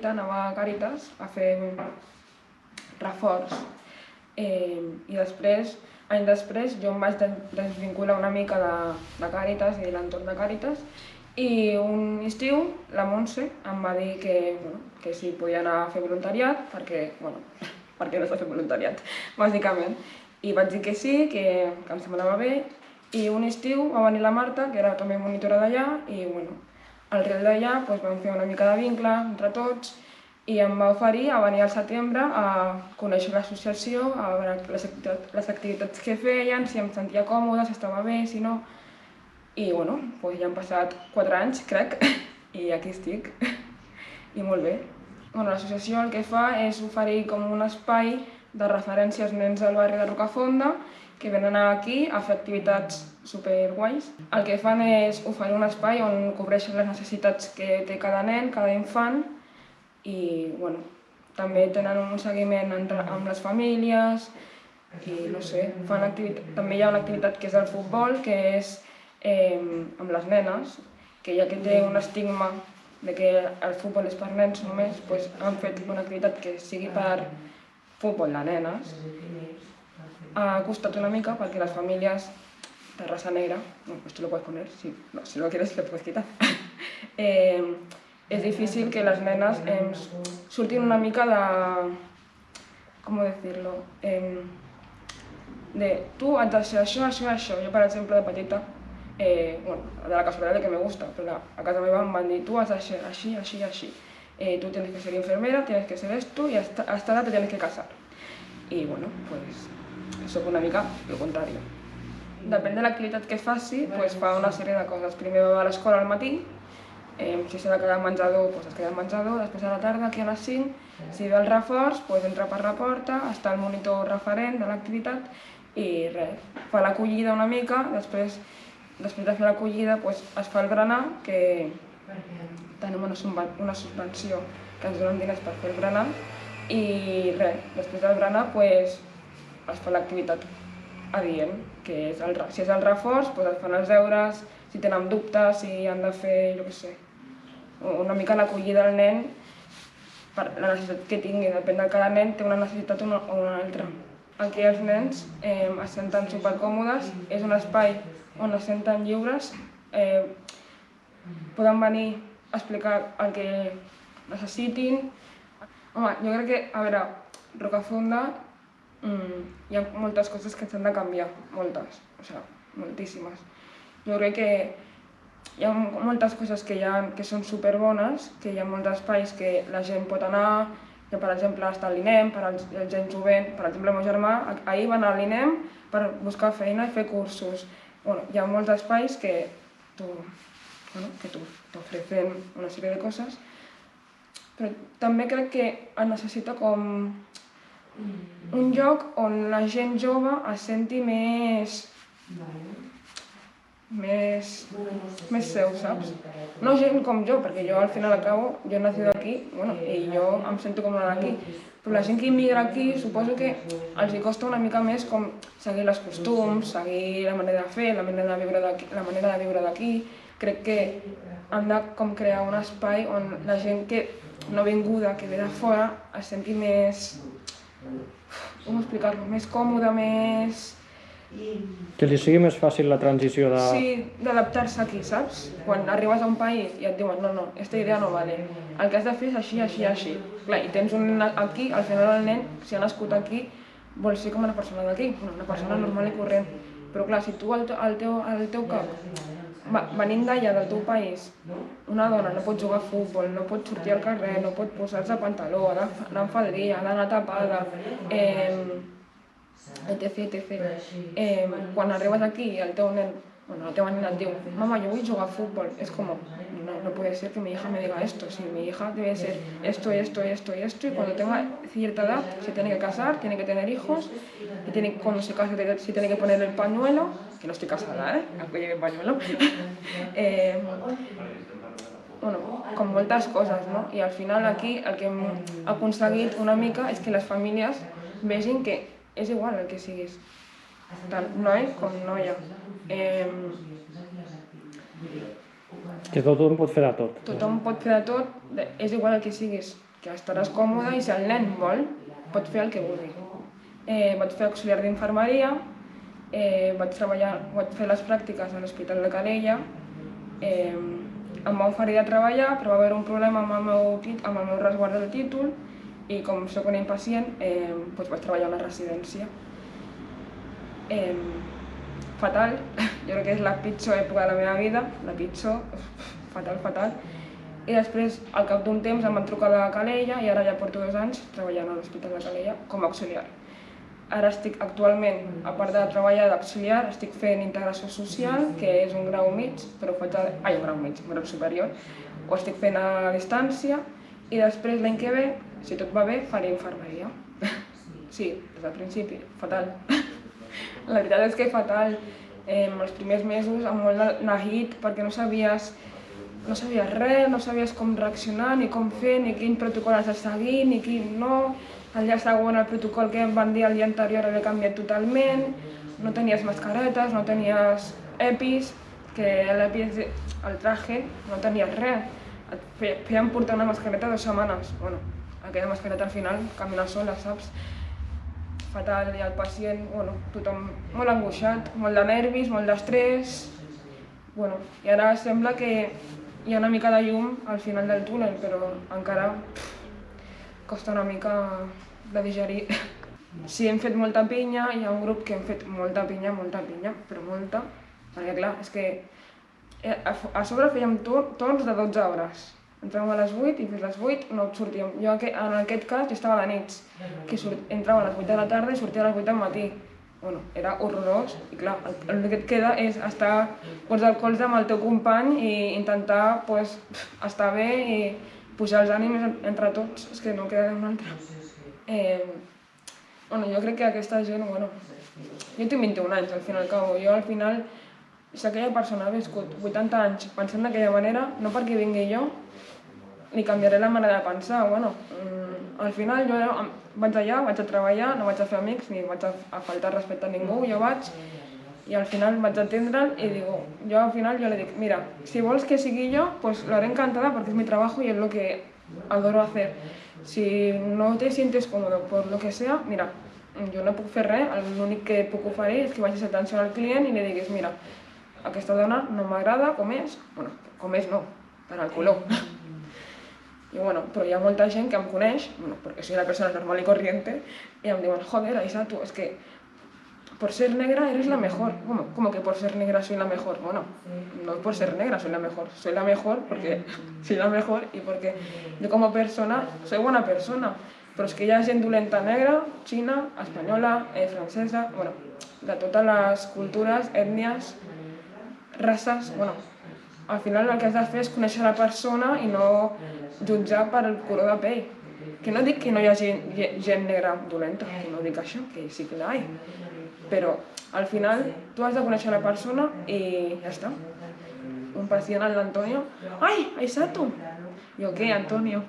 petita anava a Càritas a fer reforç i després, anys després, jo em vaig desvincular una mica de Càritas i de l'entorn de Càritas i un estiu la Montse em va dir que sí, podia anar a fer voluntariat perquè no s'ha fet voluntariat, bàsicament. I vaig dir que sí, que em semblava bé, i un estiu va venir la Marta, que era també monitora d'allà, i al rel d'allà vam fer una mica de vincle entre tots i em va oferir a venir al setembre a conèixer l'associació, a veure les activitats que feien, si em sentia còmoda, si estava bé, si no. I ja han passat 4 anys, crec, i aquí estic, i molt bé. L'associació el que fa és oferir com un espai de referència als nens del barri de Rocafonda que venen aquí a fer activitats superguais. El que fan és oferir un espai on cobreixen les necessitats que té cada nen, cada infant, i també tenen un seguiment amb les famílies i no sé, també hi ha una activitat que és el futbol, que és amb les nenes, que ja que té un estigma de que el futbol és per nens només, han fet una activitat que sigui per futbol de nenes. Ha costat una mica perquè les famílies de raza negra, esto lo puedes poner, si no quieres lo puedes quitar. És difícil que les nenes surtin una mica de... ¿cómo decirlo? De tu has de ser això, això, això. Jo, per exemple, de petita, de la casualidad de que me gusta, pero a casa meva em van dir tú has de ser así, así, así. Tú tienes que ser enfermera, tienes que ser esto y hasta edad te tienes que casar. I soc una mica el contrari. Depèn de l'activitat que faci, fa una sèrie de coses. Primer va a l'escola al matí, si s'ha de quedar al menjador, es queda al menjador, després a la tarda, aquí a les 5, si ve el reforç, entra per la porta, està el monitor referent de l'activitat i res, fa l'acollida una mica, després de fer l'acollida es fa el berenar, que tenim una subvenció que ens donen diners per fer el berenar, i res, després del berenar es fa l'activitat adient, que si és el reforç es fan els deures, si tenen dubtes, si han de fer, jo què sé, una mica l'acollida del nen, per la necessitat que tingui, depèn de cada nen, té una necessitat o una altra. Aquí els nens es senten supercòmodes, és un espai on es senten lliures, poden venir a explicar el que necessitin. Home, jo crec que, a veure, Rocafonda hi ha moltes coses que s'han de canviar, moltes, moltíssimes. Jo crec que hi ha moltes coses que són superbones, que hi ha molts espais que la gent pot anar, que per exemple està a l'INEM, per al gent jovent, per exemple el meu germà ahir va anar a l'INEM per buscar feina i fer cursos. Hi ha molts espais que t'ofrecen una sèrie de coses, però també crec que es necessita com un lloc on la gent jove es senti més seu, saps? No gent com jo, perquè jo al final jo he nacido aquí i jo em sento com una d'aquí, però la gent que immigra aquí suposo que els hi costa una mica més com seguir els costums, seguir la manera de fer, la manera de viure d'aquí. Crec que hem de crear un espai on la gent que no vinguda, que ve de fora, es senti més, com explicar-ho, més còmoda, més... Que li sigui més fàcil la transició de... Sí, d'adaptar-se aquí, saps? Quan arribes a un país i et diuen no, esta idea no vale, el que has de fer és així, així, així. Clar, i tens un nen aquí, al final el nen, si ha nascut aquí, vol ser com una persona d'aquí, una persona normal i corrent. Però clar, si tu al teu cap, venint d'allà del teu país, una dona no pot jugar a futbol, no pot sortir al carrer, no pot posar-se pantaló, ha d'anar amb faldilla, ha d'anar tapada, etc. Quan arribes aquí i el teu nen, la teva nena et diu «Mama, yo voy a jugar a fútbol», es como no puede ser que mi hija me diga esto, si mi hija debe ser esto, esto, esto y esto, y cuando tenga cierta edad se tiene que casar, tiene que tener hijos, y cuando se case se tiene que poner el pañuelo, que no estoy casada, aunque lleve pañuelo, com moltes coses, no? I al final aquí el que hem aconseguit una mica és que les famílies vegin que és igual el que siguis, tant noi com noia. Que tothom pot fer de tot. Tothom pot fer de tot, és igual el que siguis. que estaràs còmode i si el nen vol, pot fer el que vulgui. Vaig fer auxiliar d'infermeria, vaig fer les pràctiques a l'Hospital de Calella, em va oferir de treballar, però va haver un problema amb el meu resguard del títol i com soc un impacient, vaig treballar a una residència. Fatal, jo crec que és la pitjor època de la meva vida, la pitjor, fatal. I després, al cap d'un temps, em van trucar de Calella i ara ja porto 2 anys treballant a l'Hospital de Calella com a auxiliar. Ara estic actualment, a part de treballar d'auxiliar, estic fent integració social, que és un grau mig, però un grau superior, ho estic fent a distància i després l'any que ve, si tot va bé, faré infermeria. Sí, des del principi, fatal. La veritat és que fatal. Els primers mesos amb molt de neguit perquè no sabies res, no sabies com reaccionar, ni com fer, ni quin protocol has de seguir, ni quin no. El dia següent el protocol que em van dir el dia anterior havia canviat totalment, no tenies mascaretes, no tenies EPIs, que l'EPI, el traje, no tenies res. Et feien portar una mascareta 2 setmanes. Bueno, aquella mascareta al final camina sola, saps? Fatal, i el pacient, tothom molt angoixat, molt de nervis, molt d'estrès. I ara sembla que hi ha una mica de llum al final del túnel, però encara costa una mica de digerir. Sí, hem fet molta pinya, hi ha un grup que hem fet molta pinya, però molta, perquè clar, és que a sobre fèiem torns de 12 hores. Entràvem a les 8 i fins a les 8 no sortíem. Jo en aquest cas estava de nits, que entrava a les 8 de la tarda i sortia a les 8 del matí. Era horrorós i clar, el que et queda és estar al colze amb el teu company i intentar estar bé i pujar els ànims entre tots, és que no queda un altre. Jo crec que aquesta gent, jo tinc 21 anys al final, jo al final, si aquella persona ha viscut 80 anys pensant d'aquella manera, no perquè vingui jo, ni canviaré la manera de pensar, al final jo vaig allà, vaig a treballar, no vaig a fer amics ni vaig a faltar respecte a ningú, jo vaig i al final vaig atendre'l i jo al final li dic, mira, si vols que sigui jo, pues lo haré encantada porque es mi trabajo y es lo que adoro hacer. Si no te sientes cómodo por lo que sea, mira, jo no puc fer res, l'únic que puc oferir és que vagis atenció al client i li diguis, mira, aquesta dona no m'agrada com és, com és no, per al color. Però hi ha molta gent que em coneix, perquè soy una persona normal y corriente, y em diuen, joder, Aisha, tú, es que por ser negra eres la mejor. ¿Cómo que por ser negra soy la mejor? No por ser negra soy la mejor porque soy la mejor y porque yo como persona soy buena persona, però és que hi ha gent dolenta negra, xina, espanyola, francesa, de totes les cultures, ètnies, races, al final el que has de fer és conèixer la persona i no jutjar per el color de pell. Que no dic que no hi hagi gent negra dolenta, que no dic això, que sí que l'hi ha. Però al final tu has de conèixer la persona i ja està. Un pacient, l'Antonio, ¡ay, Aisatu! Yo, ¿qué, Antonio?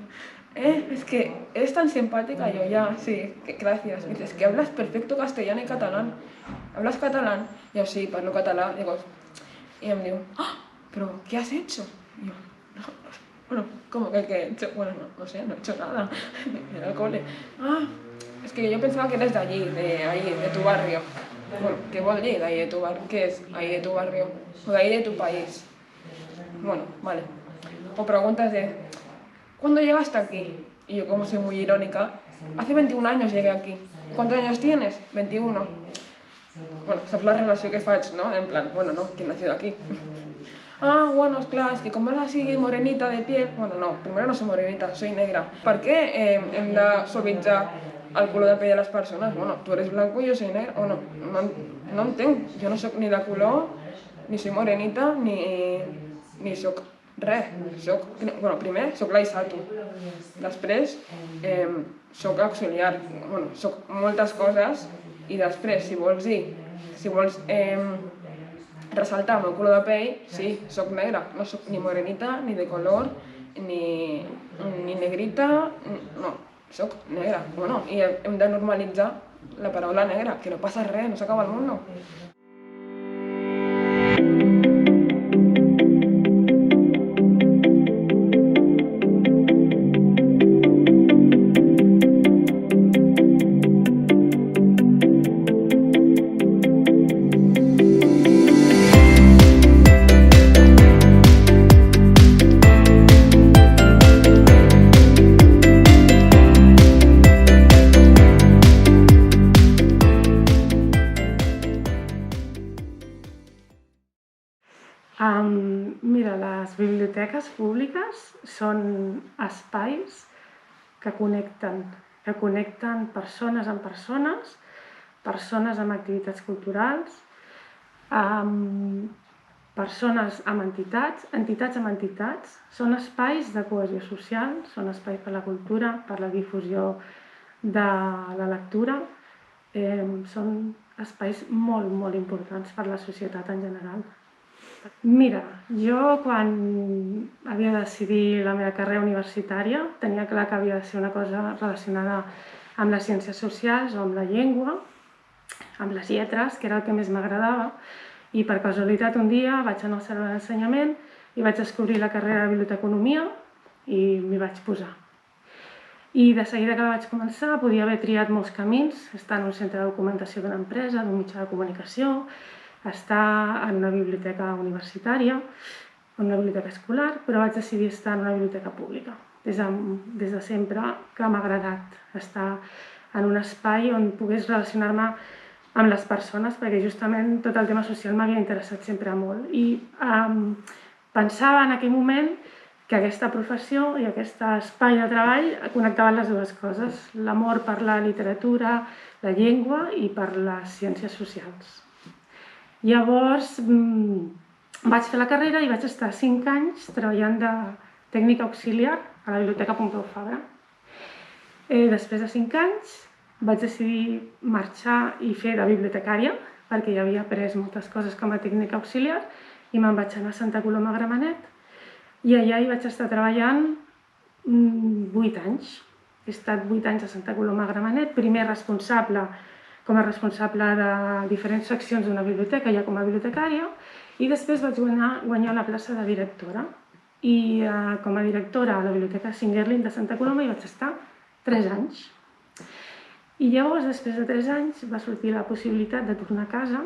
Es que eres tan simpática. Yo, ya, sí, gracias. Me dices que hablas perfecto castellano y catalán. ¿Hablas catalán? Yo, sí, parlo català. Y em diu, ¿pero qué has hecho? Y yo, ¿cómo que qué he hecho? No sé, no he hecho nada. En el cole. Es que yo pensaba que eres de allí, de tu barrio. ¿Qué vol dir d'ahí de tu barrio? ¿Qué es ahí de tu barrio? O de ahí de tu país. Vale. O preguntas de, ¿cuándo llegaste aquí? Y yo, como soy muy irónica, hace 21 años llegué aquí. ¿Cuántos años tienes? 21. Saps la relació que faig, no? En plan, no, que he nacido aquí. Es clar, és que com ara sigui morenita de piel... No, primero no soy morenita, soy negra. Per què hem de suavitzar el color de pell de les persones? Tu eres blanco i jo soy negra. No entenc. Jo no soc ni de color, ni soy morenita, ni soc res. Primer soc l'Aisatu. Després soc auxiliar. Soc moltes coses i després, si vols ressaltar el meu color de pell, sí, soc negra. No soc ni morenita, ni de color, ni negrita, no, soc negra. I hem de normalitzar la paraula negra, que no passa res, no s'acaba el món. Mira, les biblioteques públiques són espais que connecten persones amb persones, persones amb activitats culturals, persones amb entitats, entitats amb entitats. Són espais de cohesió social, són espais per la cultura, per la difusió de la lectura. Són espais molt, molt importants per a la societat en general. Mira, jo quan havia de decidir la meva carrera universitària tenia clar que havia de ser una cosa relacionada amb les ciències socials o amb la llengua, amb les lletres, que era el que més m'agradava, i per casualitat un dia vaig anar al servei d'ensenyament i vaig descobrir la carrera de biblioteconomia i m'hi vaig posar. I de seguida que la vaig començar podia haver triat molts camins, estar en un centre de documentació d'una empresa, d'un mitjà de comunicació, estar en una biblioteca universitària, en una biblioteca escolar, però vaig decidir estar en una biblioteca pública. Des de sempre que m'ha agradat estar en un espai on pogués relacionar-me amb les persones, perquè justament tot el tema social m'havia interessat sempre molt. I pensava en aquell moment que aquesta professió i aquest espai de treball connectaven les dues coses, l'amor per la literatura, la llengua i per les ciències socials. Llavors vaig fer la carrera i vaig estar 5 anys treballant de tècnica auxiliar a la Biblioteca Pompeu Fabra. Després de 5 anys vaig decidir marxar i fer de bibliotecària perquè ja havia après moltes coses com a tècnica auxiliar i me'n vaig anar a Santa Coloma de Gramenet i allà hi vaig estar treballant 8 anys. He estat 8 anys a Santa Coloma de Gramenet, primer com a responsable de diferents seccions d'una biblioteca, ja com a bibliotecària, i després vaig guanyar la plaça de directora. I com a directora a la Biblioteca Singerlin de Santa Coloma hi vaig estar 3 anys. I llavors, després de 3 anys, va sortir la possibilitat de tornar a casa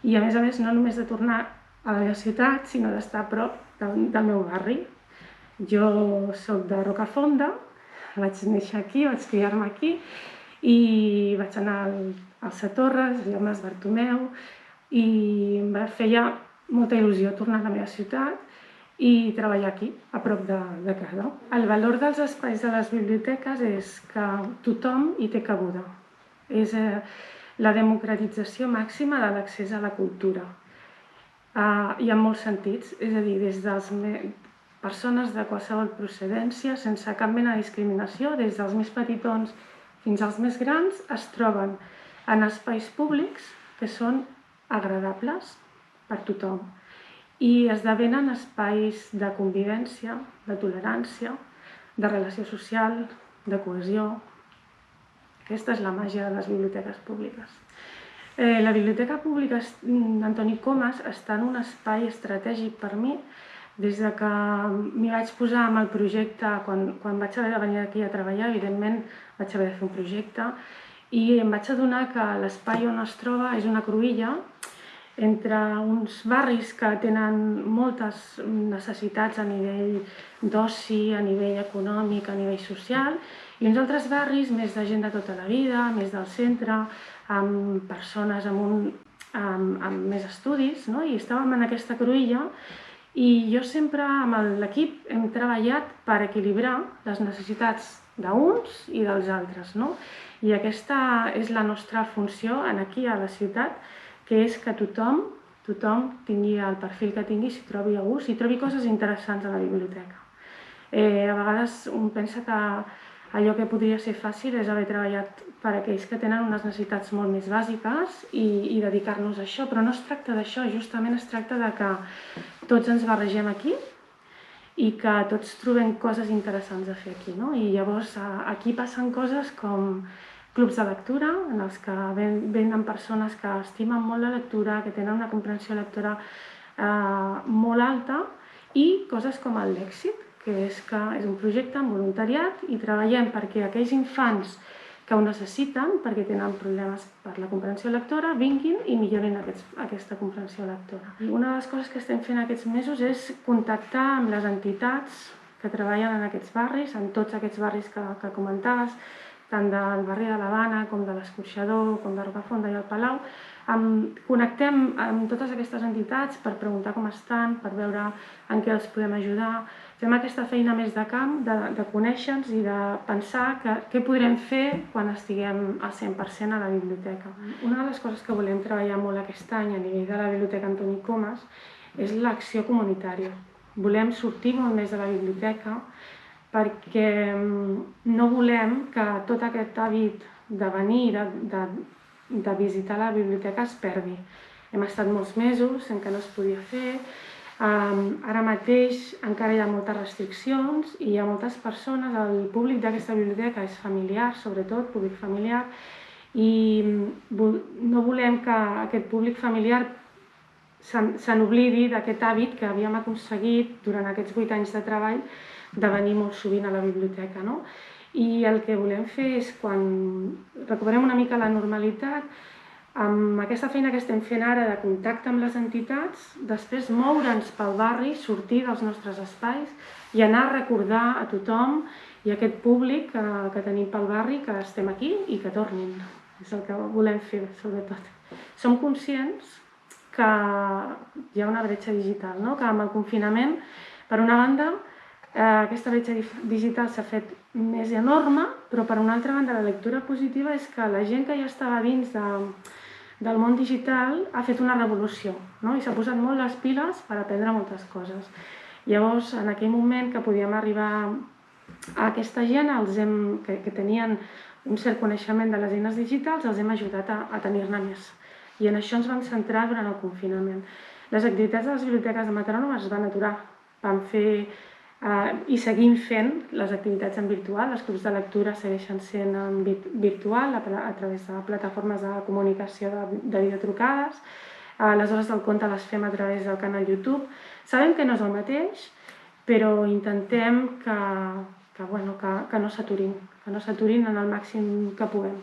i, a més, no només de tornar a la meva ciutat, sinó d'estar a prop del meu barri. Jo soc de Rocafonda, vaig néixer aquí, vaig criar-me aquí, i vaig anar al Satorres, als Germans Bartomeu, i em va fer ja molta il·lusió tornar a la meva ciutat i treballar aquí, a prop de casa. El valor dels espais de les biblioteques és que tothom hi té cabuda. És la democratització màxima de l'accés a la cultura. I en molts sentits, és a dir, des de persones de qualsevol procedència, sense cap mena de discriminació, des dels més petitons fins als més grans, es troben en espais públics que són agradables per tothom i esdevenen espais de convivència, de tolerància, de relació social, de cohesió. Aquesta és la màgia de les biblioteques públiques. La Biblioteca Pública d'Antoni Comas està en un espai estratègic per mi des que m'hi vaig posar amb el projecte, quan vaig haver de venir aquí a treballar, evidentment vaig haver de fer un projecte i em vaig adonar que l'espai on es troba és una cruïlla entre uns barris que tenen moltes necessitats a nivell d'oci, a nivell econòmic, a nivell social, i uns altres barris més de gent de tota la vida, més del centre, amb persones amb més estudis, no? I estàvem en aquesta cruïlla i jo sempre amb l'equip hem treballat per equilibrar les necessitats d'uns i dels altres, no? I aquesta és la nostra funció aquí a la ciutat, que és que tothom tingui el perfil que tingui, s'hi trobi a gust, s'hi trobi coses interessants a la biblioteca. A vegades un pensa que allò que podria ser fàcil és haver treballat per aquells que tenen unes necessitats molt més bàsiques i dedicar-nos a això, però no es tracta d'això, justament es tracta de que tots ens barregem aquí i que tots trobem coses interessants a fer aquí, no? I llavors aquí passen coses com clubs de lectura, en els que venen persones que estimen molt la lectura, que tenen una comprensió lectora molt alta, i coses com el Lèxic, que és un projecte en voluntariat i treballem perquè aquells infants que ho necessiten, perquè tenen problemes per la comprensió lectora, vinguin i millorin aquesta comprensió lectora. I una de les coses que estem fent aquests mesos és contactar amb les entitats que treballen en aquests barris, en tots aquests barris que comentaves, tant del barri de l'Havana com de l'Escorxador, com de Rocafonda i el Palau, Connectem amb totes aquestes entitats per preguntar com estan, per veure en què els podem ajudar. Fem aquesta feina més de camp, de conèixer-nos i de pensar què podrem fer quan estiguem al 100% a la biblioteca. Una de les coses que volem treballar molt aquest any a nivell de la Biblioteca Antoni Comas és l'acció comunitària. Volem sortir molt més de la biblioteca perquè no volem que tot aquest hàbit de venir, de visitar la biblioteca es perdi. Hem estat molts mesos en què no es podia fer, ara mateix encara hi ha moltes restriccions i hi ha moltes persones, el públic d'aquesta biblioteca és familiar, sobretot públic familiar, i no volem que aquest públic familiar se n'oblidi d'aquest hàbit que havíem aconseguit durant aquests 8 anys de treball de venir molt sovint a la biblioteca. I el que volem fer és, quan recuperem una mica la normalitat, amb aquesta feina que estem fent ara de contacte amb les entitats, després moure'ns pel barri, sortir dels nostres espais i anar a recordar a tothom i a aquest públic que tenim pel barri que estem aquí i que tornin. És el que volem fer, sobretot. Som conscients que hi ha una bretxa digital, que amb el confinament, per una banda, aquesta bretxa digital s'ha fet més enorme, però per una altra banda la lectura positiva és que la gent que ja estava dins del món digital ha fet una revolució i s'ha posat molt les piles per aprendre moltes coses. Llavors, en aquell moment que podíem arribar a aquesta gent que tenien un cert coneixement de les eines digitals, els hem ajudat a tenir-ne més. I en això ens vam centrar durant el confinament. Les activitats de les biblioteques de Mataró no es van aturar. Vam fer i seguim fent les activitats en virtual. Els clubs de lectura segueixen sent en virtual a través de plataformes de comunicació de videotrucades. Les hores del conte les fem a través del canal YouTube. Sabem que no és el mateix, però intentem que no s'aturin en el màxim que puguem.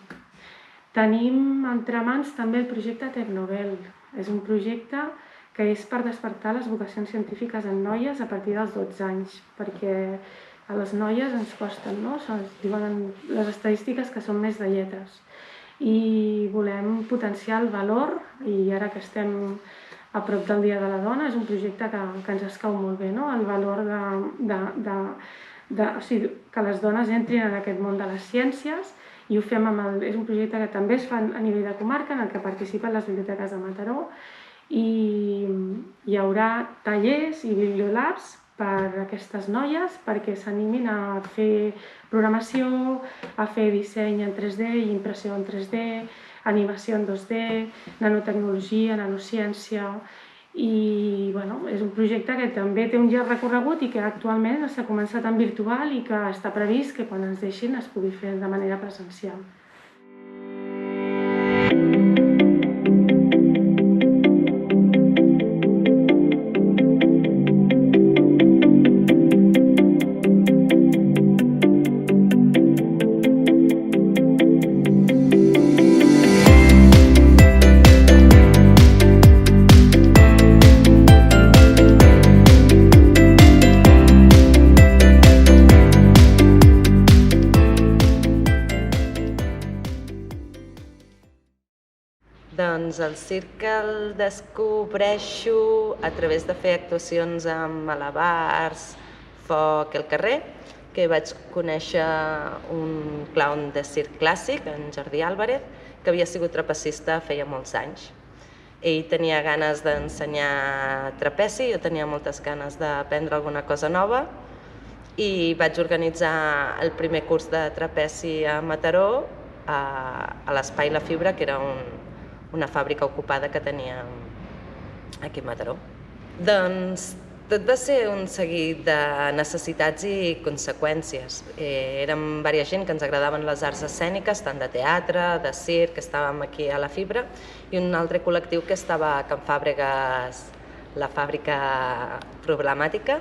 Tenim entre mans també el projecte Tecnovel. És un projecte que és per despertar les vocacions científiques en noies a partir dels 12 anys, perquè a les noies ens costen, es diuen les estadístiques que són més de lletres. I volem potenciar el valor, i ara que estem a prop del Dia de la Dona, és un projecte que ens escau molt bé, el valor que les dones entrin en aquest món de les ciències, i ho fem és un projecte que també es fa a nivell de comarca, en el que participen les biblioteques de Mataró, i hi haurà tallers i bibliolabs per a aquestes noies perquè s'animin a fer programació, a fer disseny en 3D i impressió en 3D, animació en 2D, nanotecnologia, nanociència, i és un projecte que també té un llarg recorregut i que actualment s'ha començat en virtual i que està previst que quan ens deixin es pugui fer de manera presencial. Doncs el circ el descobreixo a través de fer actuacions amb malabars, foc al carrer, que vaig conèixer un clown de circ clàssic, en Jordi Álvarez, que havia sigut trapecista feia molts anys. Ell tenia ganes d'ensenyar trapeci, jo tenia moltes ganes d'aprendre alguna cosa nova i vaig organitzar el primer curs de trapeci a Mataró, a l'Espai La Fibra, que era una fàbrica ocupada que teníem aquí a Mataró. Doncs tot va ser un seguit de necessitats i conseqüències. Érem diversa gent que ens agradaven les arts escèniques, tant de teatre, de circ, que estàvem aquí a La Fibra, i un altre col·lectiu que estava a Can Fàbregas, la fàbrica problemàtica,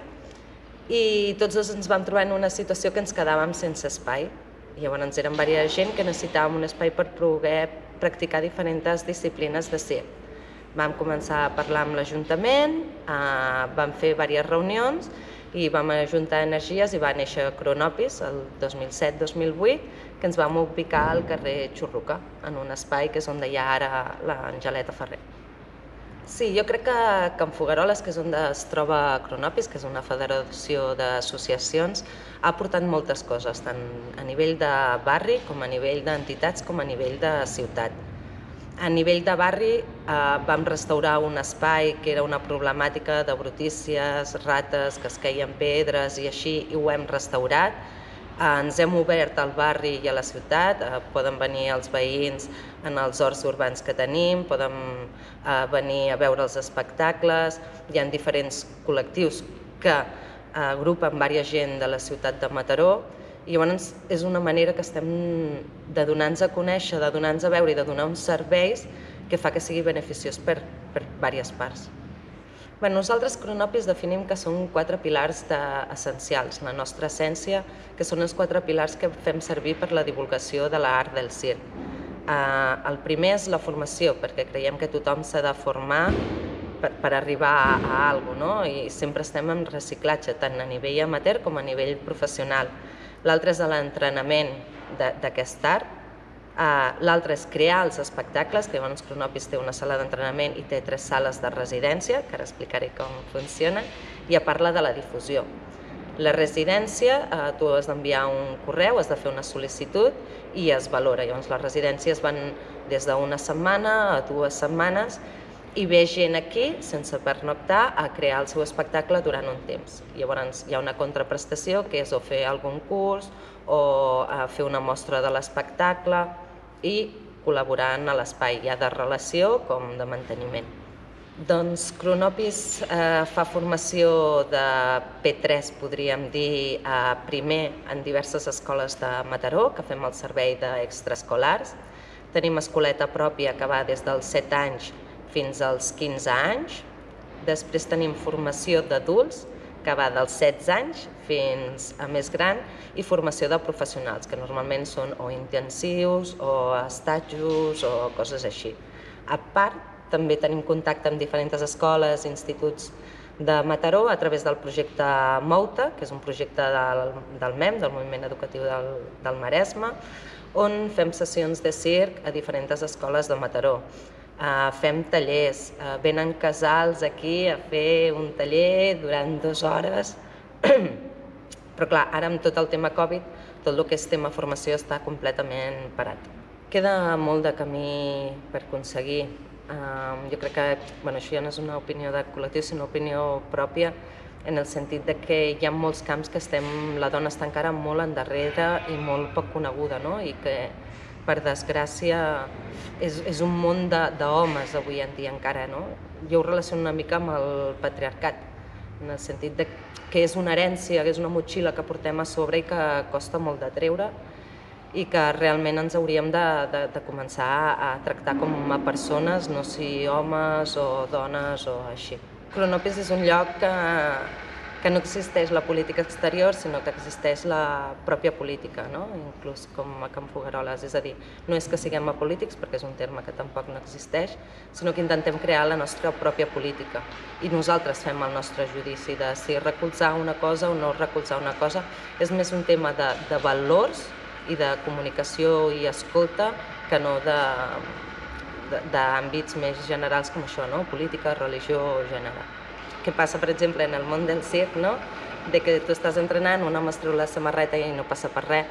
i tots dos ens vam trobar en una situació que ens quedàvem sense espai. Llavors érem diversa gent que necessitàvem un espai per poder practicar diferents disciplines de circ. Vam començar a parlar amb l'Ajuntament, vam fer diverses reunions i vam ajuntar energies i va néixer Cronopis el 2007-2008, que ens vam ubicar al carrer Xurruca, en un espai que és on hi ha ara l'Angeleta Ferrer. Sí, jo crec que en Fogueroles, que és on es troba Cronopis, que és una federació d'associacions, ha aportat moltes coses, tant a nivell de barri, com a nivell d'entitats, com a nivell de ciutat. A nivell de barri vam restaurar un espai que era una problemàtica de brutícies, rates, que es queien pedres i així, i ho hem restaurat. Ens hem obert al barri i a la ciutat, poden venir els veïns en els horts urbans que tenim, poden venir a veure els espectacles, hi ha diferents col·lectius que agrupen diversa gent de la ciutat de Mataró, i llavors és una manera que estem de donar-nos a conèixer, de donar-nos a veure i de donar uns serveis que fa que sigui beneficiós per diverses parts. Bé, nosaltres Cronopis definim que són 4 pilars essencials, la nostra essència, que són els 4 pilars que fem servir per la divulgació de l'art del circ. El primer és la formació, perquè creiem que tothom s'ha de formar per arribar a alguna cosa, no? I sempre estem en reciclatge, tant a nivell amateur com a nivell professional. L'altre és l'entrenament d'aquest art. L'altre és crear els espectacles, que llavors Cronopis té una sala d'entrenament i té 3 sales de residència, que ara explicaré com funciona, i a part de la difusió. La residència, tu has d'enviar un correu, has de fer una sol·licitud i es valora. Llavors les residències van des d'una setmana a 2 setmanes i ve gent aquí, sense pernoctar, a crear el seu espectacle durant un temps. Llavors hi ha una contraprestació, que és o fer algun curs o fer una mostra de l'espectacle i col·laborar a l'espai, ja de relació com de manteniment. Doncs Cronopis fa formació de P3, podríem dir, primer en diverses escoles de Mataró, que fem el servei d'extraescolars. Tenim escoleta pròpia que va des dels 7 anys fins als 15 anys. Després tenim formació d'adults, que va dels 16 anys fins a més gran, i formació de professionals, que normalment són o intensius o estatjos o coses així. A part, també tenim contacte amb diferents escoles i instituts de Mataró a través del projecte Mouta, que és un projecte del MEM, del Moviment Educatiu del Maresme, on fem sessions de circ a diferents escoles de Mataró. Fem tallers, venen casals aquí a fer un taller durant 2 hores, però clar, ara amb tot el tema Covid, tot el que és tema formació està completament parat. Queda molt de camí per aconseguir. Jo crec que això ja no és una opinió de col·lectiu, sinó una opinió pròpia, en el sentit que hi ha molts camps que la dona està encara molt endarrere i molt poc coneguda, i que, per desgràcia, és un món d'homes avui en dia encara. Jo ho relaciono una mica amb el patriarcat, en el sentit que és una herència, que és una motxilla que portem a sobre i que costa molt de treure, i que realment ens hauríem de començar a tractar com a persones, no si homes o dones o així. Cronopis és un lloc que no existeix la política exterior, sinó que existeix la pròpia política, inclús com a Can Fogueroles. És a dir, no és que siguem apolítics, perquè és un terme que tampoc no existeix, sinó que intentem crear la nostra pròpia política. I nosaltres fem el nostre judici de si recolzar una cosa o no recolzar una cosa. És més un tema de valors i de comunicació i escolta que no d'àmbits més generals com això, política, religió o gènere. Què passa, per exemple, en el món del circ, de que tu estàs entrenant, un home es treu la samarreta i no passa per res,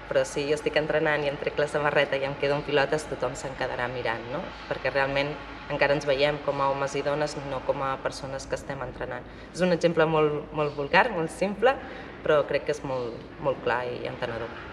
però si jo estic entrenant i em trec la samarreta i em quedo en pilotes, tothom se'n quedarà mirant, perquè realment encara ens veiem com a homes i dones, no com a persones que estem entrenant. És un exemple molt vulgar, molt simple, però crec que és molt clar i entenedor.